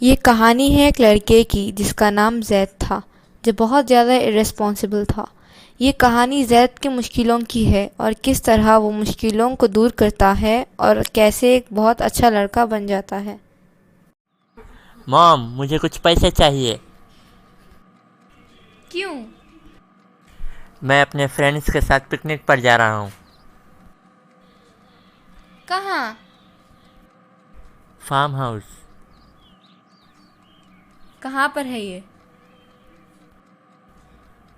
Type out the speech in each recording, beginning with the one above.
ये कहानी है एक लड़के की जिसका नाम ज़ैद था, जो बहुत ज़्यादा इर्रेस्पॉन्सिबल था। ये कहानी ज़ैद की मुश्किलों की है और किस तरह वो मुश्किलों को दूर करता है और कैसे एक बहुत अच्छा लड़का बन जाता है। मॉम, मुझे कुछ पैसे चाहिए। क्यों? मैं अपने फ्रेंड्स के साथ पिकनिक पर जा रहा हूँ। कहाँ? Farm house. कहाँ पर है ये?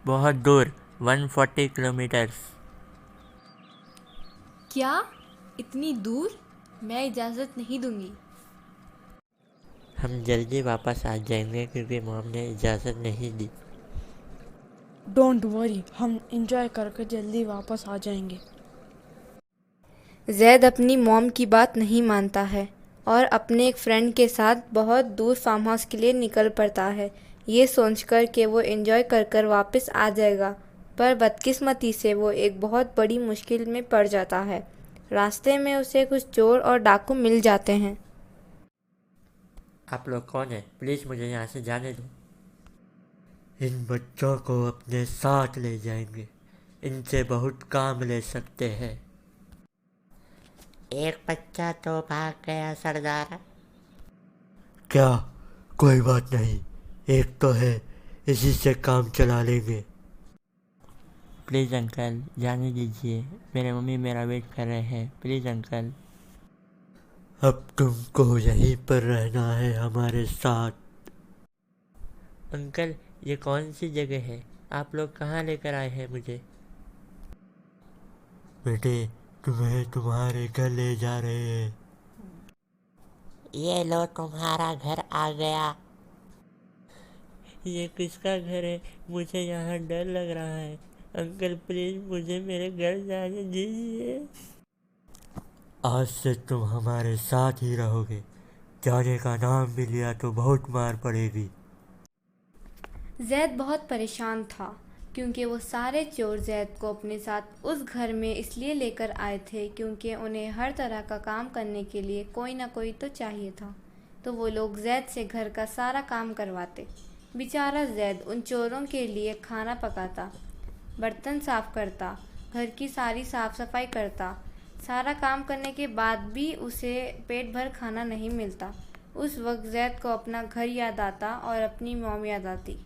बहुत दूर, 140 किलोमीटर्स। क्या? इतनी दूर? मैं इजाज़त नहीं दूंगी। हम जल्दी वापस आ जाएंगे क्योंकि मॉम ने इजाज़त नहीं दी। डोंट वरी, हम इंजॉय करके जल्दी वापस आ जाएंगे। ज़ैद अपनी मॉम की बात नहीं मानता है और अपने एक फ्रेंड के साथ बहुत दूर फार्म हाउस के लिए निकल पड़ता है, ये सोचकर कि वो एंजॉय कर कर वापस आ जाएगा। पर बदकिस्मती से वो एक बहुत बड़ी मुश्किल में पड़ जाता है। रास्ते में उसे कुछ चोर और डाकू मिल जाते हैं। आप लोग कौन हैं? प्लीज़ मुझे यहाँ से जाने दो। इन बच्चों को अपने साथ ले जाएंगे। इनसे बहुत काम ले सकते हैं। एक बच्चा तो भाग गया सरदार। क्या? कोई बात नहीं, एक तो है, इसी से काम चला लेंगे। प्लीज़ अंकल, जाने दीजिए। मेरे मम्मी मेरा वेट कर रहे हैं। Please uncle. अब तुमको यहीं पर रहना है हमारे साथ। अंकल, ये कौन सी जगह है? आप लोग कहाँ लेकर आए हैं मुझे? बेटे, तुम्हें तुम्हारे घर ले जा रहे हैं। ये लो, तुम्हारा घर आ गया। ये किसका घर है? मुझे यहाँ डर लग रहा है। अंकल, प्लीज़ मुझे मेरे घर जाने दीजिए। आज से तुम हमारे साथ ही रहोगे। जाने का नाम भी लिया तो बहुत मार पड़ेगी। ज़ैद बहुत परेशान था क्योंकि वो सारे चोर ज़ैद को अपने साथ उस घर में इसलिए लेकर आए थे क्योंकि उन्हें हर तरह का काम करने के लिए कोई ना कोई तो चाहिए था। तो वो लोग ज़ैद से घर का सारा काम करवाते। बेचारा ज़ैद उन चोरों के लिए खाना पकाता, बर्तन साफ़ करता, घर की सारी साफ़ सफाई करता। सारा काम करने के बाद भी उसे पेट भर खाना नहीं मिलता। उस वक्त ज़ैद को अपना घर याद आता और अपनी मॉम याद आती।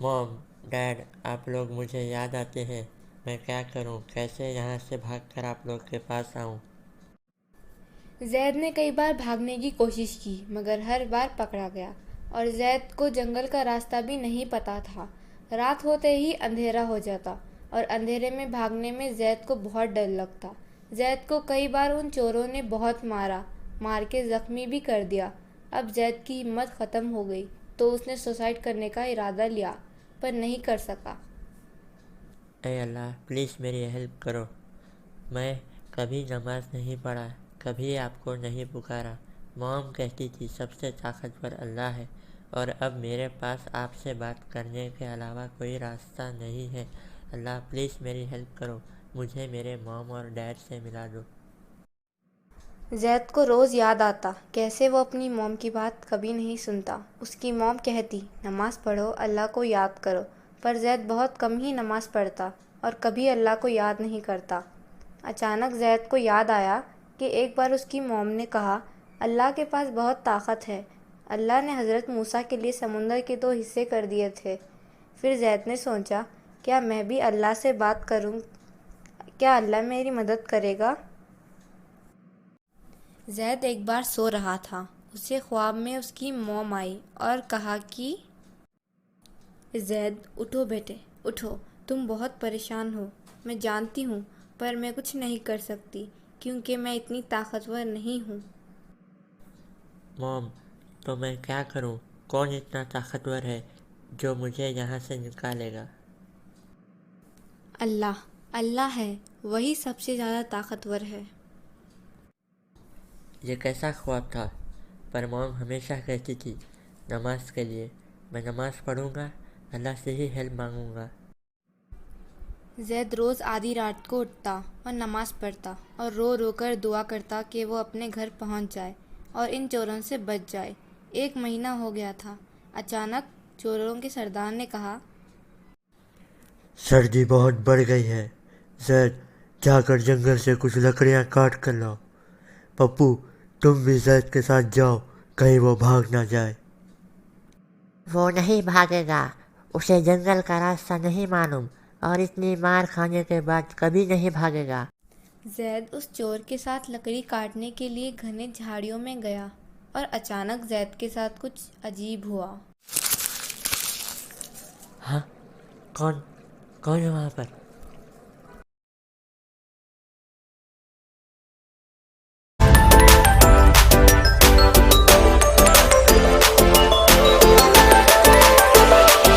मॉम, डैड, आप लोग मुझे याद आते हैं। मैं क्या करूं? कैसे यहाँ से भागकर आप लोग के पास आऊं? ज़ैद ने कई बार भागने की कोशिश की मगर हर बार पकड़ा गया और ज़ैद को जंगल का रास्ता भी नहीं पता था। रात होते ही अंधेरा हो जाता और अंधेरे में भागने में ज़ैद को बहुत डर लगता। ज़ैद को कई बार उन चोरों ने बहुत मार के ज़ख्मी भी कर दिया। अब ज़ैद की हिम्मत ख़त्म हो गई तो उसने सुसाइड करने का इरादा लिया पर नहीं कर सका। अरे अल्लाह, प्लीज़ मेरी हेल्प करो। मैं कभी नमाज नहीं पढ़ा, कभी आपको नहीं पुकारा। मॉम कहती थी सबसे ताकतवर अल्लाह है, और अब मेरे पास आपसे बात करने के अलावा कोई रास्ता नहीं है। अल्लाह, प्लीज़ मेरी हेल्प करो। मुझे मेरे मॉम और डैड से मिला दो। ज़ैद को रोज़ याद आता कैसे वो अपनी मॉम की बात कभी नहीं सुनता। उसकी मॉम कहती नमाज़ पढ़ो, अल्लाह को याद करो, पर ज़ैद बहुत कम ही नमाज़ पढ़ता और कभी अल्लाह को याद नहीं करता। अचानक ज़ैद को याद आया कि एक बार उसकी मॉम ने कहा अल्लाह के पास बहुत ताकत है। अल्लाह ने हज़रत मूसा के लिए समुंदर के 2 हिस्से कर दिए थे। फिर ज़ैद ने सोचा क्या मैं भी अल्लाह से बात करूं, क्या अल्लाह मेरी मदद करेगा। ज़ैद एक बार सो रहा था। उसे ख्वाब में उसकी मॉम आई और कहा कि ज़ैद उठो बेटे, उठो, तुम बहुत परेशान हो। मैं जानती हूँ पर मैं कुछ नहीं कर सकती क्योंकि मैं इतनी ताकतवर नहीं हूँ। मॉम, तो मैं क्या करूं? कौन इतना ताकतवर है जो मुझे यहाँ से निकालेगा? अल्लाह, अल्लाह है, वही सबसे ज़्यादा ताकतवर है। ये कैसा ख्वाब था? पर मॉम हमेशा कहती थी नमाज के लिए। मैं नमाज पढ़ूंगा, अल्लाह से ही हेल्प मांगूंगा। ज़ैद रोज़ आधी रात को उठता और नमाज़ पढ़ता और रो रो कर दुआ करता कि वो अपने घर पहुंच जाए और इन चोरों से बच जाए। 1 महीना हो गया था। अचानक चोरों के सरदार ने कहा, सर्दी बहुत बढ़ गई है। जैद, जाकर जंगल से कुछ लकड़ियाँ काट कर लाओ। पप्पू, तुम भी जैद के साथ जाओ, कहीं वो भाग ना जाए। वो नहीं भागेगा। उसे जंगल का रास्ता नहीं मालूम और इतनी मार खाने के बाद कभी नहीं भागेगा। जैद उस चोर के साथ लकड़ी काटने के लिए घने झाड़ियों में गया और अचानक जैद के साथ कुछ अजीब हुआ। हाँ, कौन कौन है वहाँ पर?